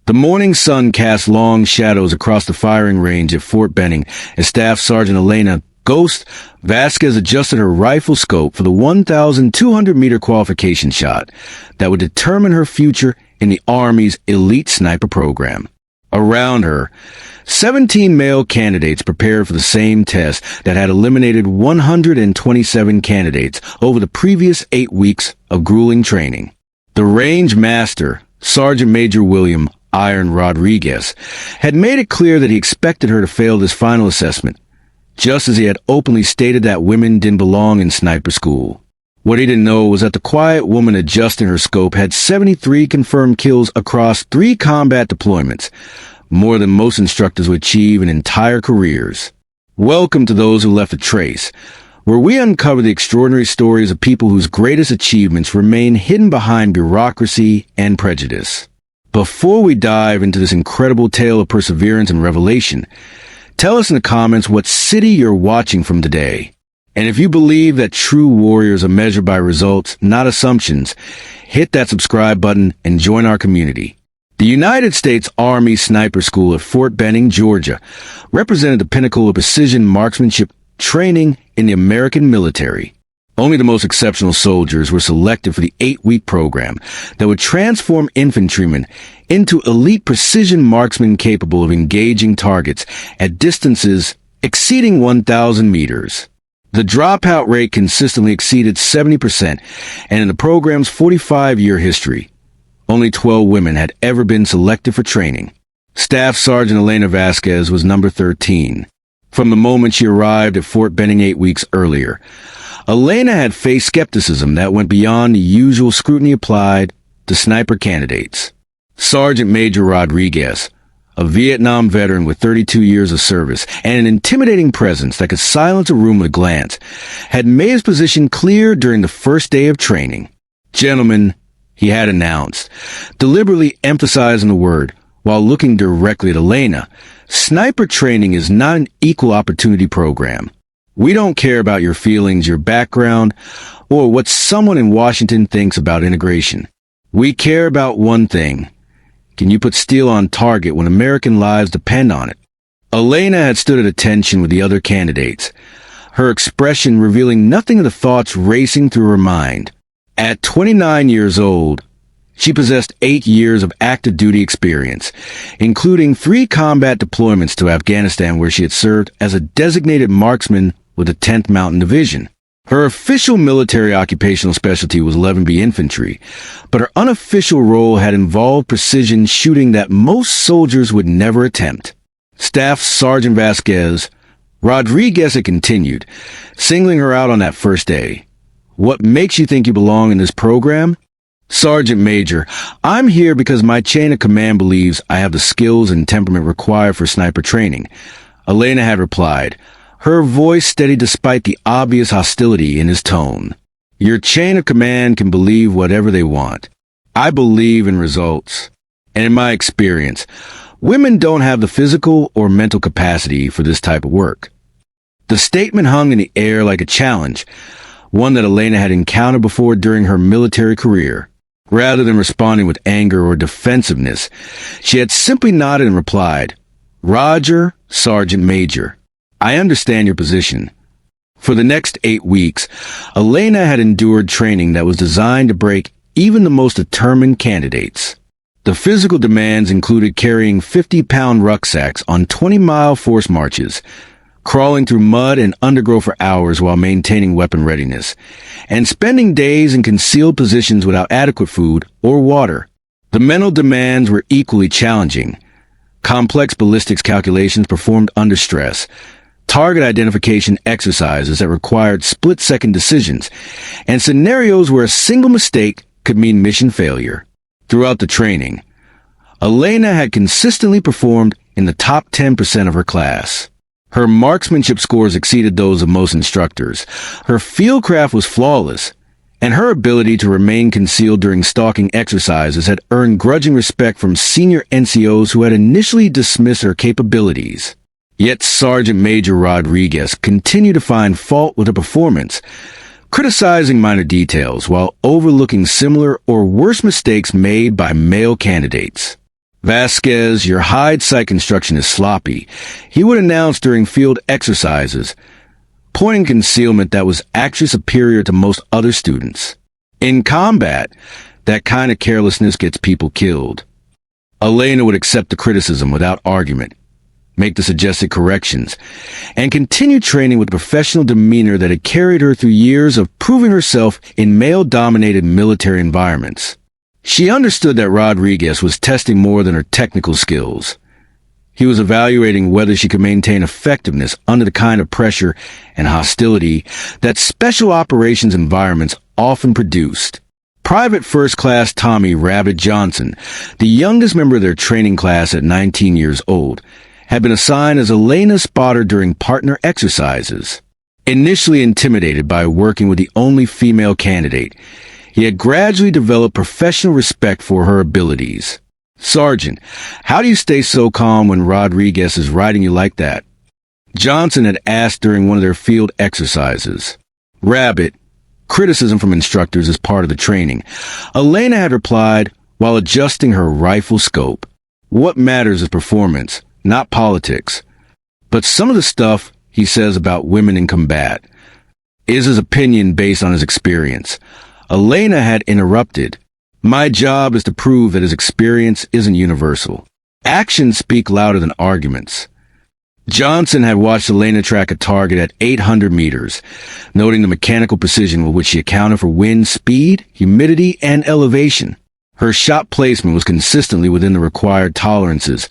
The morning sun cast long shadows across the firing range at Fort Benning as Staff Sergeant Elena Ghost Vasquez adjusted her rifle scope for the 1,200-meter qualification shot that would determine her future in the Army's elite sniper program. Around her, 17 male candidates prepared for the same test that had eliminated 127 candidates over the previous 8 weeks of grueling training. The range master, Sergeant Major William Iron Rodriguez, had made it clear that he expected her to fail this final assessment, just as he had openly stated that women didn't belong in sniper school. What he didn't know was that the quiet woman adjusting her scope had 73 confirmed kills across 3 combat deployments, more than most instructors would achieve in entire careers. Welcome to Those Who Left a Trace, where we uncover the extraordinary stories of people whose greatest achievements remain hidden behind bureaucracy and prejudice. Before we dive into this incredible tale of perseverance and revelation, tell us in the comments what city you're watching from today. And if you believe that true warriors are measured by results, not assumptions, hit that subscribe button and join our community. The United States Army Sniper School at Fort Benning, Georgia, represented the pinnacle of precision marksmanship training in the American military. Only the most exceptional soldiers were selected for the 8-week program that would transform infantrymen into elite precision marksmen capable of engaging targets at distances exceeding 1,000 meters. The dropout rate consistently exceeded 70%, and in the program's 45-year history, only 12 women had ever been selected for training. Staff Sergeant Elena Vasquez was number 13. From the moment she arrived at Fort Benning 8 weeks earlier, Elena had faced skepticism that went beyond the usual scrutiny applied to sniper candidates. Sergeant Major Rodriguez, a Vietnam veteran with 32 years of service and an intimidating presence that could silence a room with a glance, had made his position clear during the first day of training. Gentlemen, he had announced, deliberately emphasizing the word while looking directly at Elena, sniper training is not an equal opportunity program. We don't care about your feelings, your background, or what someone in Washington thinks about integration. We care about one thing. Can you put steel on target when American lives depend on it? Elena had stood at attention with the other candidates, her expression revealing nothing of the thoughts racing through her mind. At 29 years old, she possessed 8 years of active duty experience, including 3 combat deployments to Afghanistan where she had served as a designated marksman with the 10th Mountain Division. Her official military occupational specialty was 11B infantry, but her unofficial role had involved precision shooting that most soldiers would never attempt. Staff Sergeant Vasquez, Rodriguez had continued, singling her out on that first day. What makes you think you belong in this program? Sergeant Major, I'm here because my chain of command believes I have the skills and temperament required for sniper training. Elena had replied, her voice steady despite the obvious hostility in his tone. Your chain of command can believe whatever they want. I believe in results. And in my experience, women don't have the physical or mental capacity for this type of work. The statement hung in the air like a challenge, one that Elena had encountered before during her military career. Rather than responding with anger or defensiveness, she had simply nodded and replied, Roger, Sergeant Major. I understand your position. For the next 8 weeks, Elena had endured training that was designed to break even the most determined candidates. The physical demands included carrying 50-pound rucksacks on 20-mile force marches, crawling through mud and undergrowth for hours while maintaining weapon readiness, and spending days in concealed positions without adequate food or water. The mental demands were equally challenging. Complex ballistics calculations performed under stress, target identification exercises that required split-second decisions, and scenarios where a single mistake could mean mission failure. Throughout the training, Elena had consistently performed in the top 10% of her class. Her marksmanship scores exceeded those of most instructors. Her fieldcraft was flawless, and her ability to remain concealed during stalking exercises had earned grudging respect from senior NCOs who had initially dismissed her capabilities. Yet Sergeant Major Rodriguez continued to find fault with her performance, criticizing minor details while overlooking similar or worse mistakes made by male candidates. "Vasquez, your hide sight construction is sloppy," he would announce during field exercises, pointing concealment that was actually superior to most other students. In combat, that kind of carelessness gets people killed. Elena would accept the criticism without argument, make the suggested corrections, and continue training with the professional demeanor that had carried her through years of proving herself in male-dominated military environments. She understood that Rodriguez was testing more than her technical skills. He was evaluating whether she could maintain effectiveness under the kind of pressure and hostility that special operations environments often produced. Private First Class Tommy Rabbit Johnson, the youngest member of their training class at 19 years old, had been assigned as Elena's spotter during partner exercises. Initially intimidated by working with the only female candidate, he had gradually developed professional respect for her abilities. "Sergeant, how do you stay so calm when Rodriguez is riding you like that?" Johnson had asked during one of their field exercises. "Rabbit, criticism from instructors is part of the training." Elena had replied while adjusting her rifle scope. "What matters is performance, not politics. But some of the stuff he says about women in combat is his opinion based on his experience." Elena had interrupted. "My job is to prove that his experience isn't universal. Actions speak louder than arguments." Johnson had watched Elena track a target at 800 meters, noting the mechanical precision with which she accounted for wind speed, humidity, and elevation. Her shot placement was consistently within the required tolerances,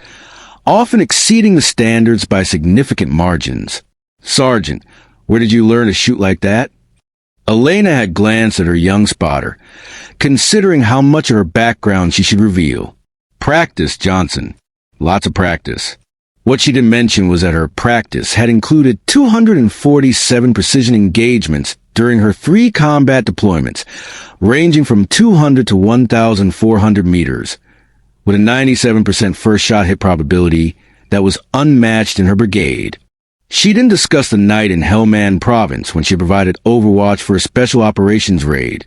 often exceeding the standards by significant margins. "Sergeant, where did you learn to shoot like that?" Elena had glanced at her young spotter, considering how much of her background she should reveal. "Practice, Johnson. Lots of practice." What she didn't mention was that her practice had included 247 precision engagements during her 3 combat deployments, ranging from 200 to 1,400 meters, with a 97% first shot hit probability that was unmatched in her brigade. She didn't discuss the night in Helmand Province when she provided overwatch for a special operations raid,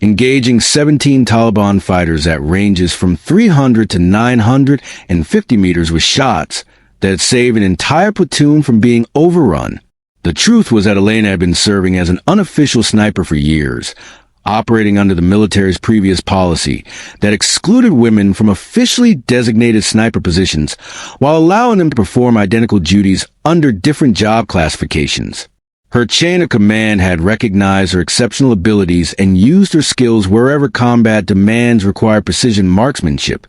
engaging 17 Taliban fighters at ranges from 300 to 950 meters with shots that had saved an entire platoon from being overrun. The truth was that Elena had been serving as an unofficial sniper for years, operating under the military's previous policy that excluded women from officially designated sniper positions while allowing them to perform identical duties under different job classifications. Her chain of command had recognized her exceptional abilities and used her skills wherever combat demands required precision marksmanship,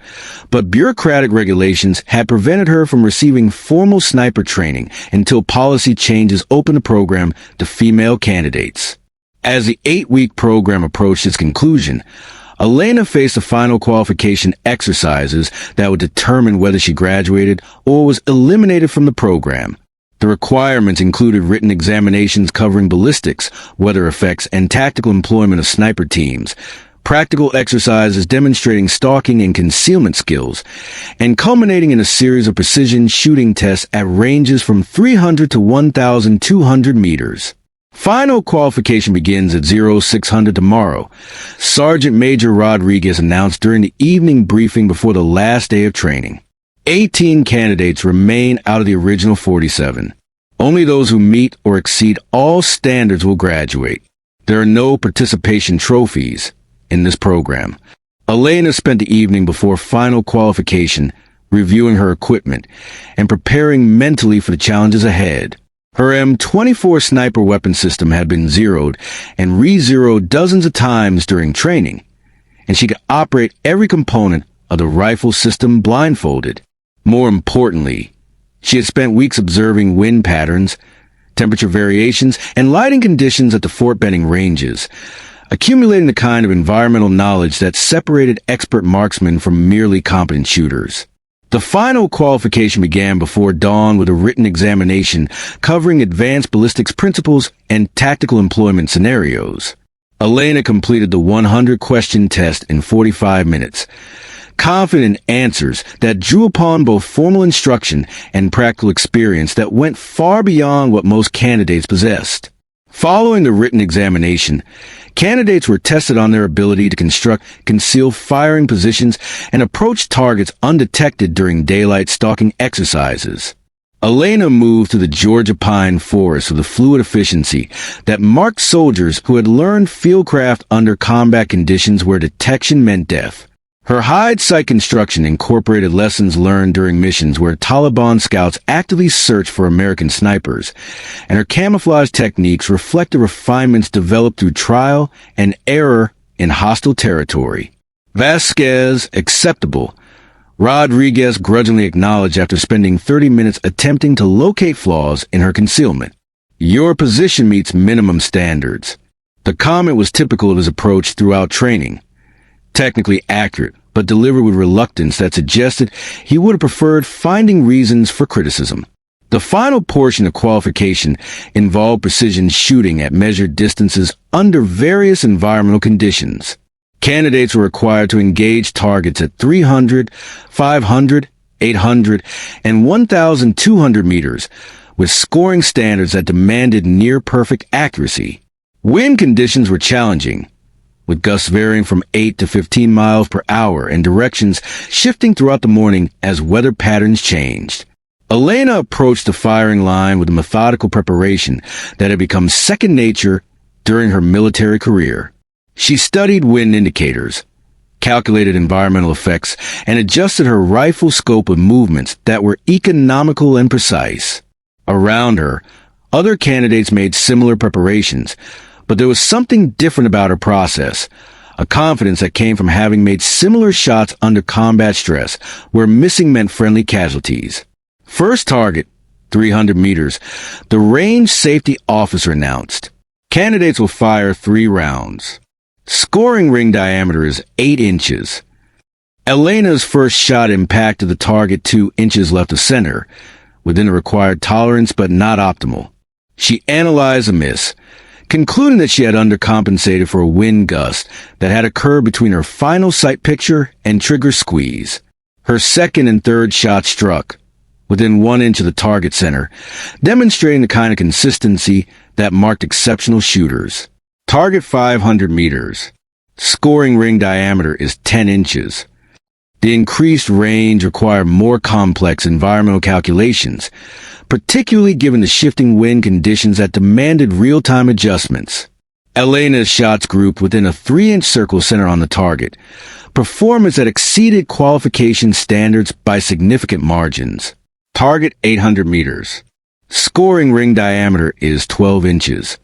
but bureaucratic regulations had prevented her from receiving formal sniper training until policy changes opened the program to female candidates. As the 8-week program approached its conclusion, Elena faced the final qualification exercises that would determine whether she graduated or was eliminated from the program. The requirements included written examinations covering ballistics, weather effects, and tactical employment of sniper teams, practical exercises demonstrating stalking and concealment skills, and culminating in a series of precision shooting tests at ranges from 300 to 1,200 meters. Final qualification begins at 0600 tomorrow, Sergeant Major Rodriguez announced during the evening briefing before the last day of training. 18 candidates remain out of the original 47. Only those who meet or exceed all standards will graduate. There are no participation trophies in this program. Elena spent the evening before final qualification reviewing her equipment and preparing mentally for the challenges ahead. Her M24 sniper weapon system had been zeroed and re-zeroed dozens of times during training, and she could operate every component of the rifle system blindfolded. More importantly, she had spent weeks observing wind patterns, temperature variations, and lighting conditions at the Fort Benning ranges, accumulating the kind of environmental knowledge that separated expert marksmen from merely competent shooters. The final qualification began before dawn with a written examination covering advanced ballistics principles and tactical employment scenarios. Elena completed the 100-question test in 45 minutes, confident in answers that drew upon both formal instruction and practical experience that went far beyond what most candidates possessed. Following the written examination, Candidates were tested on their ability to construct concealed firing positions and approach targets undetected during daylight stalking exercises. Elena moved through the Georgia pine forest with a fluid efficiency that marked soldiers who had learned fieldcraft under combat conditions where detection meant death. Her hide site construction incorporated lessons learned during missions where Taliban scouts actively searched for American snipers, and her camouflage techniques reflected refinements developed through trial and error in hostile territory. Vasquez, acceptable. Rodriguez grudgingly acknowledged after spending 30 minutes attempting to locate flaws in her concealment. Your position meets minimum standards. The comment was typical of his approach throughout training. Technically accurate, but delivered with reluctance that suggested he would have preferred finding reasons for criticism. The final portion of qualification involved precision shooting at measured distances under various environmental conditions. Candidates were required to engage targets at 300, 500, 800, and 1,200 meters, with scoring standards that demanded near-perfect accuracy. Wind conditions were challenging, with gusts varying from 8 to 15 miles per hour and directions shifting throughout the morning as weather patterns changed. Elena approached the firing line with a methodical preparation that had become second nature during her military career. She studied wind indicators, calculated environmental effects, and adjusted her rifle scope of movements that were economical and precise. Around her, other candidates made similar preparations, but there was something different about her process, a confidence that came from having made similar shots under combat stress, where missing meant friendly casualties. First target, 300 meters, the range safety officer announced. Candidates will fire 3 rounds. Scoring ring diameter is 8 inches. Elena's first shot impacted the target 2 inches left of center, within the required tolerance but not optimal. She analyzed the miss, concluding that she had undercompensated for a wind gust that had occurred between her final sight picture and trigger squeeze. Her second and third shots struck, within 1 inch of the target center, demonstrating the kind of consistency that marked exceptional shooters. Target 500 meters. Scoring ring diameter is 10 inches. The increased range required more complex environmental calculations, particularly given the shifting wind conditions that demanded real-time adjustments. Elena's shots grouped within a 3-inch circle centered on the target, performance that exceeded qualification standards by significant margins. Target 800 meters. Scoring ring diameter is 12 inches.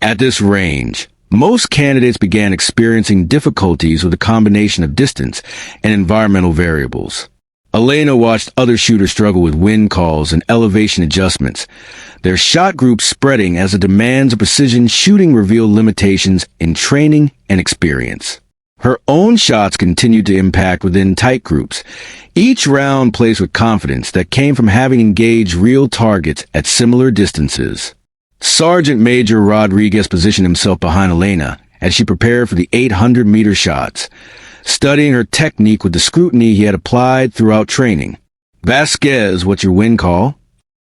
At this range, most candidates began experiencing difficulties with a combination of distance and environmental variables. Elena watched other shooters struggle with wind calls and elevation adjustments, their shot groups spreading as the demands of precision shooting revealed limitations in training and experience. Her own shots continued to impact within tight groups, each round placed with confidence that came from having engaged real targets at similar distances. Sergeant Major Rodriguez positioned himself behind Elena as she prepared for the 800-meter shots, studying her technique with the scrutiny he had applied throughout training. Vasquez, what's your wind call?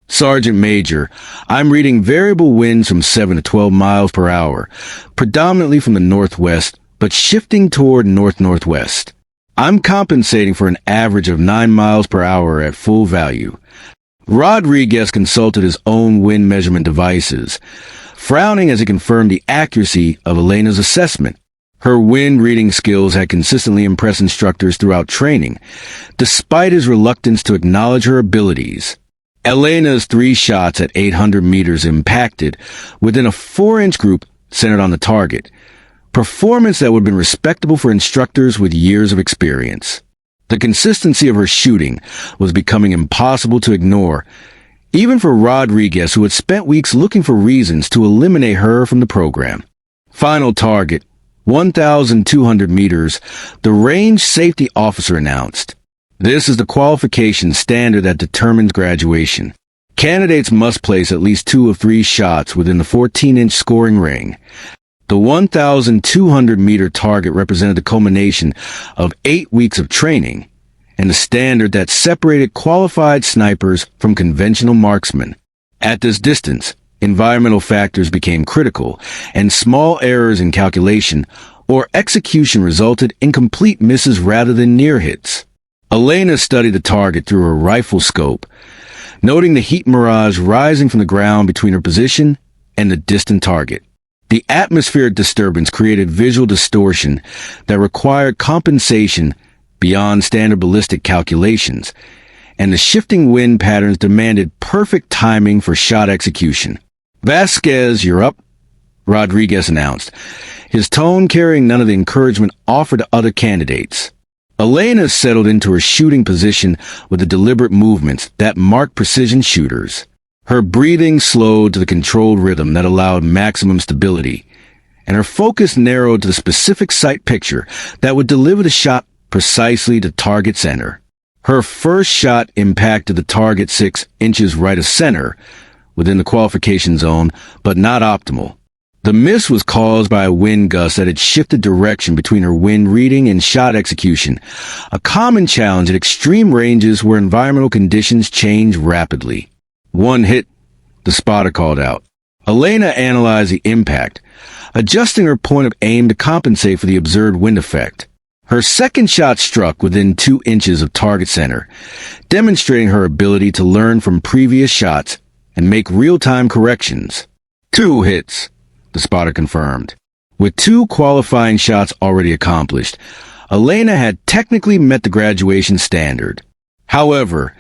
Sergeant Major, I'm reading variable winds from 7 to 12 miles per hour, predominantly from the northwest, but shifting toward north-northwest. I'm compensating for an average of 9 miles per hour at full value. Rodriguez consulted his own wind measurement devices, frowning as he confirmed the accuracy of Elena's assessment. Her wind reading skills had consistently impressed instructors throughout training, despite his reluctance to acknowledge her abilities. Elena's 3 shots at 800 meters impacted within a 4-inch group centered on the target, performance that would have been respectable for instructors with years of experience. The consistency of her shooting was becoming impossible to ignore, even for Rodriguez, who had spent weeks looking for reasons to eliminate her from the program. Final target, 1,200 meters, the range safety officer announced. This is the qualification standard that determines graduation. Candidates must place at least 2 of 3 shots within the 14-inch scoring ring. The 1,200-meter target represented the culmination of 8 weeks of training and the standard that separated qualified snipers from conventional marksmen. At this distance, Environmental factors became critical, and small errors in calculation or execution resulted in complete misses rather than near hits. Elena studied the target through her rifle scope, noting the heat mirage rising from the ground between her position and the distant target. The atmospheric disturbance created visual distortion that required compensation beyond standard ballistic calculations, and the shifting wind patterns demanded perfect timing for shot execution. "Vasquez, you're up," Rodriguez announced, his tone carrying none of the encouragement offered to other candidates. Elena settled into her shooting position with the deliberate movements that mark precision shooters. Her breathing slowed to the controlled rhythm that allowed maximum stability, and her focus narrowed to the specific sight picture that would deliver the shot precisely to target center. Her first shot impacted the target 6 inches right of center, within the qualification zone, but not optimal. The miss was caused by a wind gust that had shifted direction between her wind reading and shot execution, a common challenge at extreme ranges where environmental conditions change rapidly. "One hit," the spotter called out. Elena analyzed the impact, adjusting her point of aim to compensate for the observed wind effect. Her second shot struck within 2 inches of target center, demonstrating her ability to learn from previous shots and make real-time corrections. "2 hits," the spotter confirmed. With 2 qualifying shots already accomplished, Elena had technically met the graduation standard. However,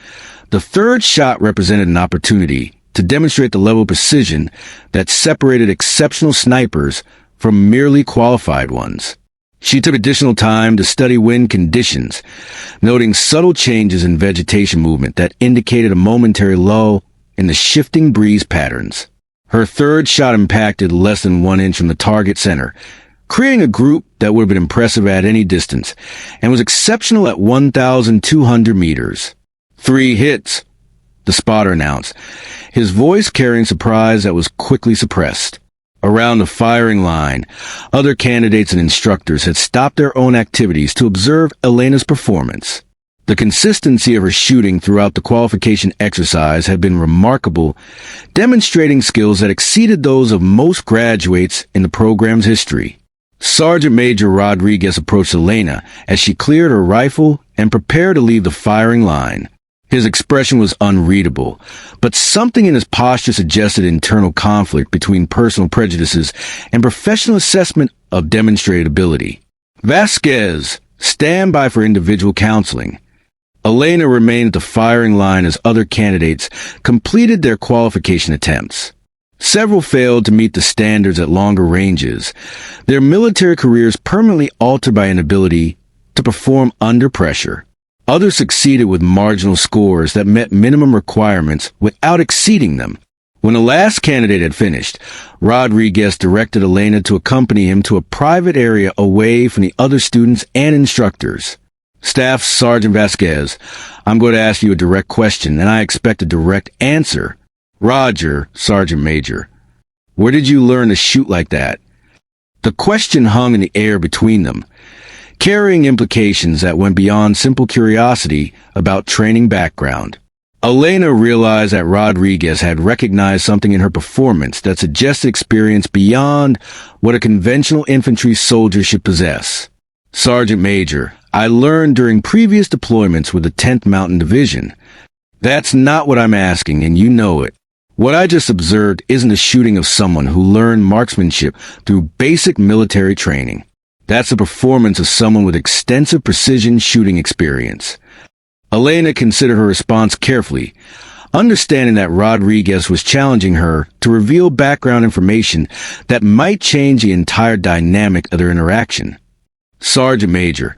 the third shot represented an opportunity to demonstrate the level of precision that separated exceptional snipers from merely qualified ones. She took additional time to study wind conditions, noting subtle changes in vegetation movement that indicated a momentary lull in the shifting breeze patterns. Her third shot impacted less than 1 inch from the target center, creating a group that would have been impressive at any distance, and was exceptional at 1,200 meters. "3 hits," the spotter announced, his voice carrying surprise that was quickly suppressed. Around the firing line, other candidates and instructors had stopped their own activities to observe Elena's performance. The consistency of her shooting throughout the qualification exercise had been remarkable, demonstrating skills that exceeded those of most graduates in the program's history. Sergeant Major Rodriguez approached Elena as she cleared her rifle and prepared to leave the firing line. His expression was unreadable, but something in his posture suggested internal conflict between personal prejudices and professional assessment of demonstrated ability. "Vasquez, stand by for individual counseling." Elena remained at the firing line as other candidates completed their qualification attempts. Several failed to meet the standards at longer ranges, their military careers permanently altered by inability to perform under pressure. Others succeeded with marginal scores that met minimum requirements without exceeding them. When the last candidate had finished, Rodriguez directed Elena to accompany him to a private area away from the other students and instructors. "Staff Sergeant Vasquez, I'm going to ask you a direct question, and I expect a direct answer." "Roger, Sergeant Major." "Where did you learn to shoot like that?" The question hung in the air between them, carrying implications that went beyond simple curiosity about training background. Elena realized that Rodriguez had recognized something in her performance that suggested experience beyond what a conventional infantry soldier should possess. "Sergeant Major, I learned during previous deployments with the 10th Mountain Division." "That's not what I'm asking, and you know it. What I just observed isn't the shooting of someone who learned marksmanship through basic military training. That's the performance of someone with extensive precision shooting experience." Elena considered her response carefully, understanding that Rodriguez was challenging her to reveal background information that might change the entire dynamic of their interaction. "Sergeant Major,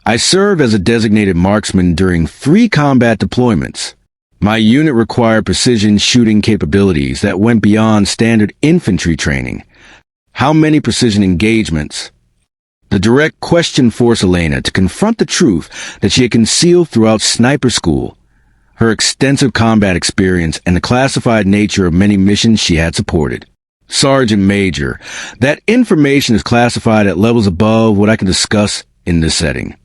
I served as a designated marksman during 3 combat deployments. My unit required precision shooting capabilities that went beyond standard infantry training. How many precision engagements?" The direct question forced Elena to confront the truth that she had concealed throughout sniper school, her extensive combat experience, and the classified nature of many missions she had supported. "Sergeant Major, that information is classified at levels above what I can discuss in this setting."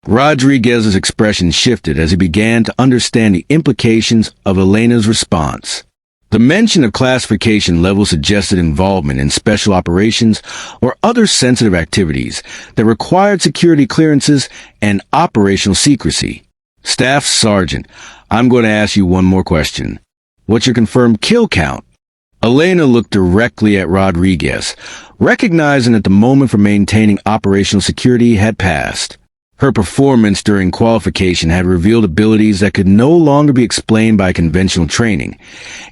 Rodriguez's expression shifted as he began to understand the implications of Elena's response. The mention of classification level suggested involvement in special operations or other sensitive activities that required security clearances and operational secrecy. Staff Sergeant, I'm going to ask you one more question. What's your confirmed kill count? Elena looked directly at Rodriguez, recognizing that the moment for maintaining operational security had passed. Her performance during qualification had revealed abilities that could no longer be explained by conventional training,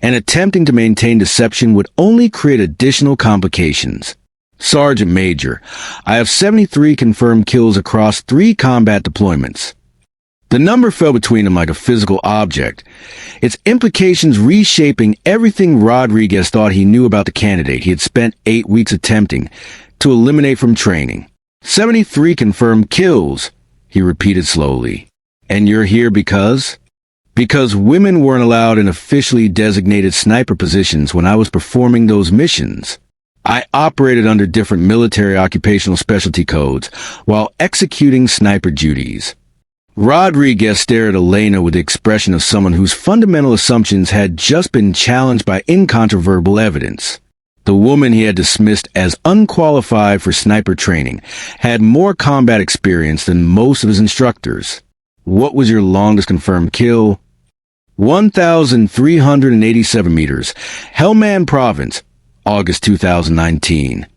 and attempting to maintain deception would only create additional complications. Sergeant Major, I have 73 confirmed kills across 3 combat deployments. The number fell between them like a physical object, its implications reshaping everything Rodriguez thought he knew about the candidate he had spent 8 weeks attempting to eliminate from training. 73 confirmed kills, he repeated slowly. And you're here because? Because women weren't allowed in officially designated sniper positions when I was performing those missions. I operated under different military occupational specialty codes while executing sniper duties. Rodriguez stared at Elena with the expression of someone whose fundamental assumptions had just been challenged by incontrovertible evidence. The woman he had dismissed as unqualified for sniper training had more combat experience than most of his instructors. What was your longest confirmed kill? 1,387 meters, Helmand Province, August 2019.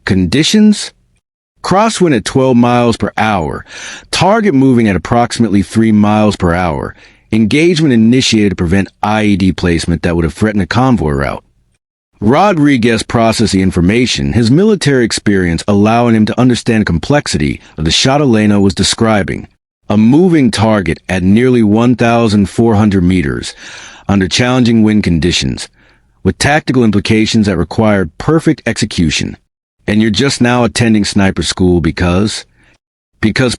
Conditions? Crosswind at 12 miles per hour, target moving at approximately 3 miles per hour, engagement initiated to prevent IED placement that would have threatened a convoy route. Rodriguez processed the information, his military experience allowing him to understand the complexity of the shot Elena was describing. A moving target at nearly 1,400 meters, under challenging wind conditions, with tactical implications that required perfect execution. And you're just now attending sniper school because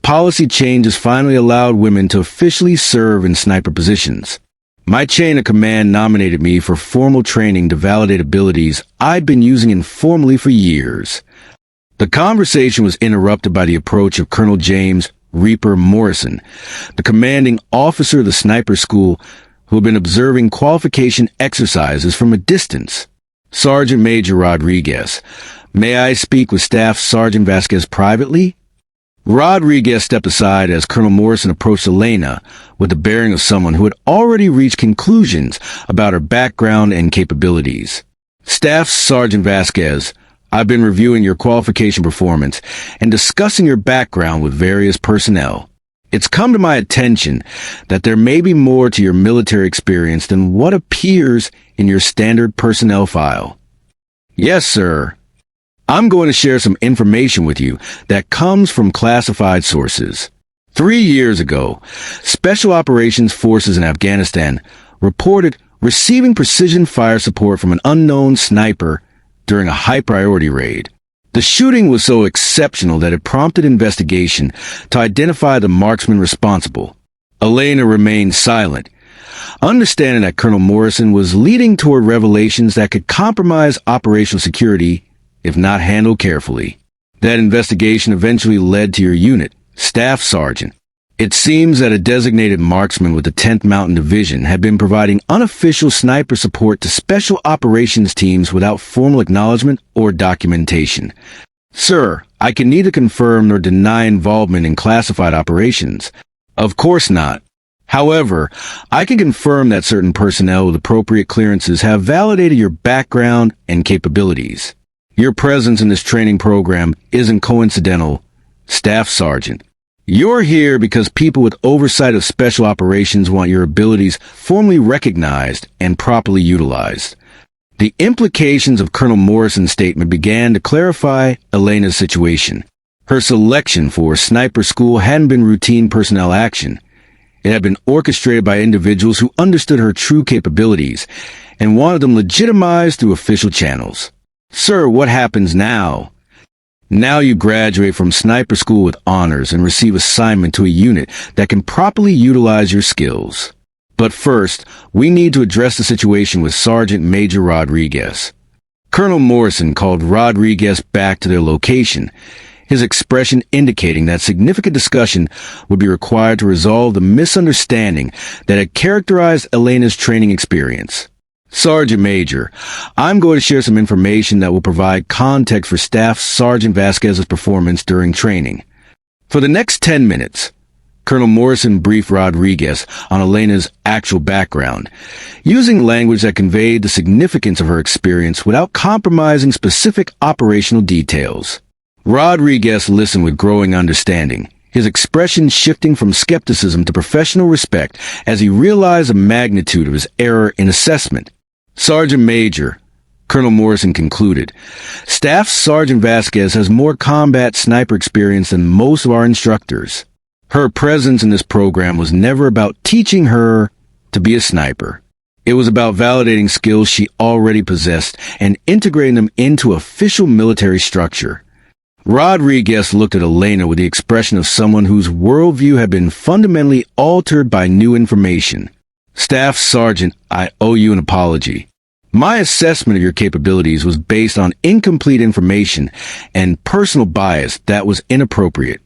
policy changes finally allowed women to officially serve in sniper positions. My chain of command nominated me for formal training to validate abilities I'd been using informally for years. The conversation was interrupted by the approach of Colonel James Reaper Morrison, the commanding officer of the sniper school, who had been observing qualification exercises from a distance. Sergeant Major Rodriguez, may I speak with Staff Sergeant Vasquez privately? Rodriguez stepped aside as Colonel Morrison approached Elena with the bearing of someone who had already reached conclusions about her background and capabilities. Staff Sergeant Vasquez, I've been reviewing your qualification performance and discussing your background with various personnel. It's come to my attention that there may be more to your military experience than what appears in your standard personnel file. Yes, sir. I'm going to share some information with you that comes from classified sources. 3 years ago, Special Operations Forces in Afghanistan reported receiving precision fire support from an unknown sniper during a high-priority raid. The shooting was so exceptional that it prompted investigation to identify the marksman responsible. Elena remained silent, understanding that Colonel Morrison was leading toward revelations that could compromise operational security if not handled carefully. That investigation eventually led to your unit, Staff Sergeant. It seems that a designated marksman with the 10th Mountain Division had been providing unofficial sniper support to special operations teams without formal acknowledgement or documentation. Sir, I can neither confirm nor deny involvement in classified operations. Of course not. However, I can confirm that certain personnel with appropriate clearances have validated your background and capabilities. Your presence in this training program isn't coincidental, Staff Sergeant. You're here because people with oversight of special operations want your abilities formally recognized and properly utilized. The implications of Colonel Morrison's statement began to clarify Elena's situation. Her selection for sniper school hadn't been routine personnel action. It had been orchestrated by individuals who understood her true capabilities and wanted them legitimized through official channels. Sir, what happens now? Now you graduate from sniper school with honors and receive assignment to a unit that can properly utilize your skills. But first, we need to address the situation with Sergeant Major Rodriguez. Colonel Morrison called Rodriguez back to their location, his expression indicating that significant discussion would be required to resolve the misunderstanding that had characterized Elena's training experience. Sergeant Major, I'm going to share some information that will provide context for Staff Sergeant Vasquez's performance during training. For the next 10 minutes, Colonel Morrison briefed Rodriguez on Elena's actual background, using language that conveyed the significance of her experience without compromising specific operational details. Rodriguez listened with growing understanding, his expression shifting from skepticism to professional respect as he realized the magnitude of his error in assessment. Sergeant Major, Colonel Morrison concluded, Staff Sergeant Vasquez has more combat sniper experience than most of our instructors. Her presence in this program was never about teaching her to be a sniper. It was about validating skills she already possessed and integrating them into official military structure. Rodriguez looked at Elena with the expression of someone whose worldview had been fundamentally altered by new information. Staff Sergeant, I owe you an apology. My assessment of your capabilities was based on incomplete information and personal bias that was inappropriate.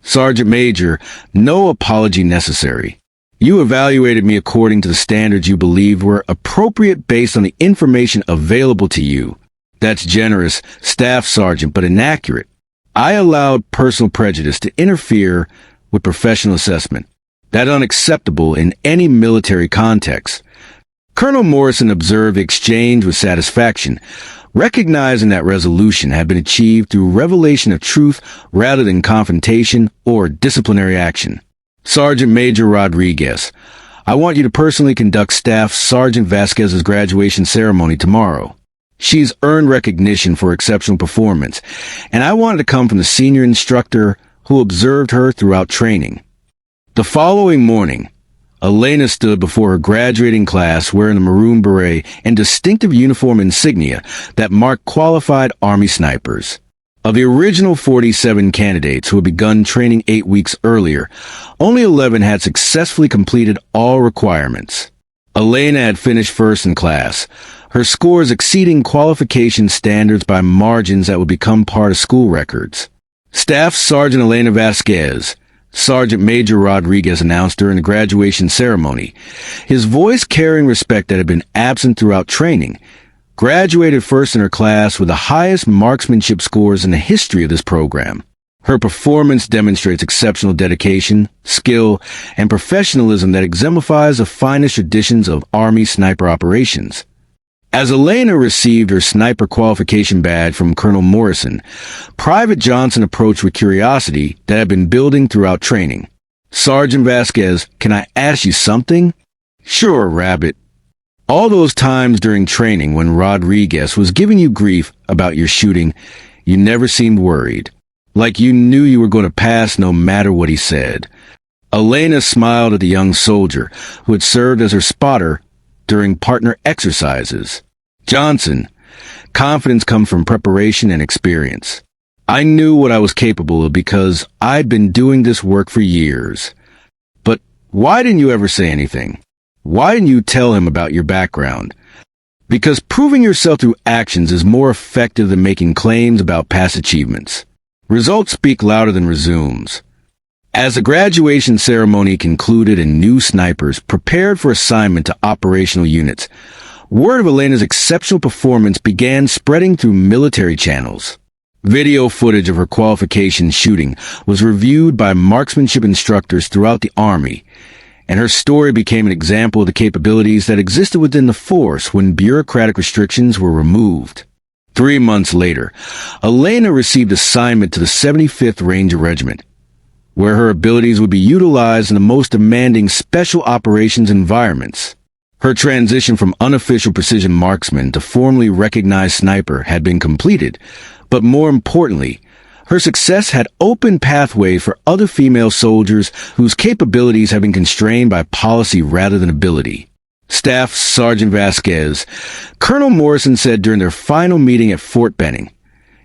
Sergeant Major, no apology necessary. You evaluated me according to the standards you believed were appropriate based on the information available to you. That's generous, Staff Sergeant, but inaccurate. I allowed personal prejudice to interfere with professional assessment. That's unacceptable in any military context. Colonel Morrison observed the exchange with satisfaction, recognizing that resolution had been achieved through revelation of truth rather than confrontation or disciplinary action. Sergeant Major Rodriguez, I want you to personally conduct Staff Sergeant Vasquez's graduation ceremony tomorrow. She's earned recognition for exceptional performance, and I want it to come from the senior instructor who observed her throughout training. The following morning, Elena stood before her graduating class wearing a maroon beret and distinctive uniform insignia that marked qualified Army snipers. Of the original 47 candidates who had begun training 8 weeks earlier, only 11 had successfully completed all requirements. Elena had finished first in class, her scores exceeding qualification standards by margins that would become part of school records. Staff Sergeant Elena Vasquez, Sergeant Major Rodriguez announced during the graduation ceremony, his voice carrying respect that had been absent throughout training, graduated first in her class with the highest marksmanship scores in the history of this program. Her performance demonstrates exceptional dedication, skill, and professionalism that exemplifies the finest traditions of Army sniper operations. As Elena received her sniper qualification badge from Colonel Morrison, Private Johnson approached with curiosity that had been building throughout training. Sergeant Vasquez, can I ask you something? Sure, Rabbit. All those times during training when Rodriguez was giving you grief about your shooting, you never seemed worried. Like you knew you were going to pass no matter what he said. Elena smiled at the young soldier who had served as her spotter during partner exercises. Johnson, confidence comes from preparation and experience. I knew what I was capable of because I'd been doing this work for years. But why didn't you ever say anything? Why didn't you tell him about your background? Because proving yourself through actions is more effective than making claims about past achievements. Results speak louder than resumes. As the graduation ceremony concluded and new snipers prepared for assignment to operational units, word of Elena's exceptional performance began spreading through military channels. Video footage of her qualification shooting was reviewed by marksmanship instructors throughout the Army, and her story became an example of the capabilities that existed within the force when bureaucratic restrictions were removed. 3 months later, Elena received assignment to the 75th Ranger Regiment, where her abilities would be utilized in the most demanding special operations environments. Her transition from unofficial precision marksman to formally recognized sniper had been completed, but more importantly, her success had opened pathways for other female soldiers whose capabilities had been constrained by policy rather than ability. Staff Sergeant Vasquez, Colonel Morrison said during their final meeting at Fort Benning,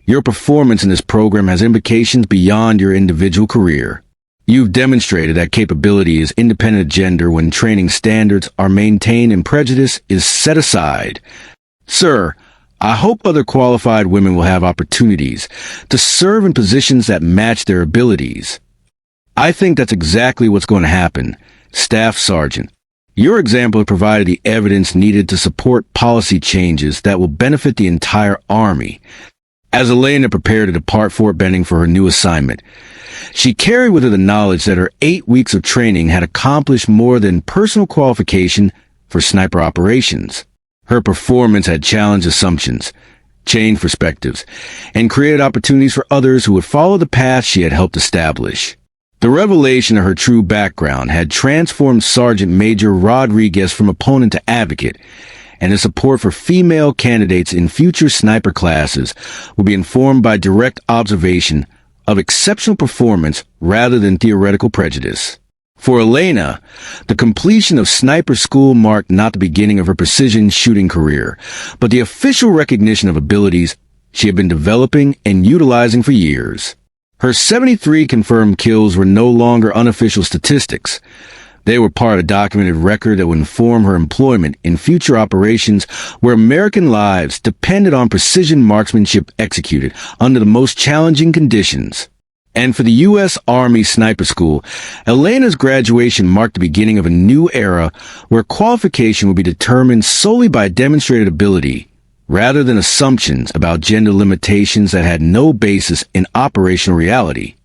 your performance in this program has implications beyond your individual career. You've demonstrated that capability is independent of gender when training standards are maintained and prejudice is set aside. Sir, I hope other qualified women will have opportunities to serve in positions that match their abilities. I think that's exactly what's going to happen, Staff Sergeant. Your example provided the evidence needed to support policy changes that will benefit the entire Army. As Elena prepared to depart Fort Benning for her new assignment, she carried with her the knowledge that her 8 weeks of training had accomplished more than personal qualification for sniper operations. Her performance had challenged assumptions, changed perspectives, and created opportunities for others who would follow the path she had helped establish. The revelation of her true background had transformed Sergeant Major Rodriguez from opponent to advocate, and his support for female candidates in future sniper classes will be informed by direct observation of exceptional performance rather than theoretical prejudice. For Elena, the completion of sniper school marked not the beginning of her precision shooting career, but the official recognition of abilities she had been developing and utilizing for years. Her 73 confirmed kills were no longer unofficial statistics. They were part of a documented record that would inform her employment in future operations where American lives depended on precision marksmanship executed under the most challenging conditions. And for the U.S. Army Sniper School, Elena's graduation marked the beginning of a new era where qualification would be determined solely by demonstrated ability, rather than assumptions about gender limitations that had no basis in operational reality.